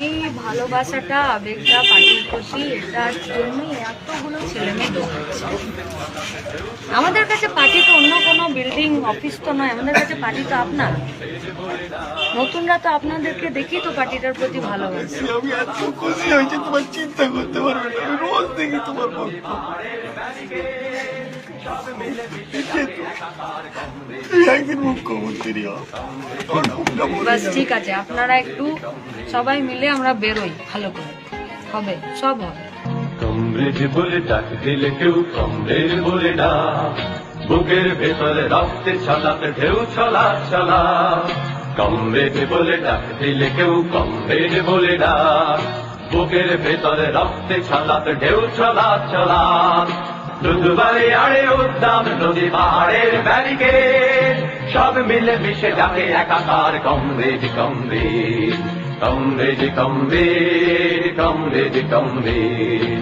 এই ভালোবাসাটা, আবেগটা, পাটির প্রতি, এটার জন্যই এতগুলো ছেলে মেয়ে দৌড়াচ্ছে। আমাদের কাছে পার্টি তো অন্য কোনো বিল্ডিং অফিস তো নয়, আমাদের কাছে পার্টি তো আপনার। নতুনরা তো আপনাদেরকে দেখি তো পার্টিটার প্রতি ভালোবাসে। আমি এত খুশি হয়েছি তোমার চিন্তা করতে পারবে না। আমি রোজ দেখি তোমার বক্তব্য। তুই একদিন মুখ্যমন্ত্রী বাস ঠিক আছে, আপনারা একটু সবাই মিলে আমরা বেরোই, ভালো করে হবে, সব হবে। কমরেড বলে ডাক দিলে কেউ কমরেড বলে না, বুকের ভেতরে রক্তে ছলাতে ঢেউ ছলা ছলা। কমরেড বলে ডাক দিলে কেউ কমরেড বলে না, বুকের ভেতরে রক্তে ছলাতে ঢেউ ছলা ছলা। দুধবাড়ি আড়ে উদ্যান নদী পাহাড়ের ব্যারিকেড, সব মিলে মিশে যাকে একাকার। Comrade comrade comrade comrade comrade comrade.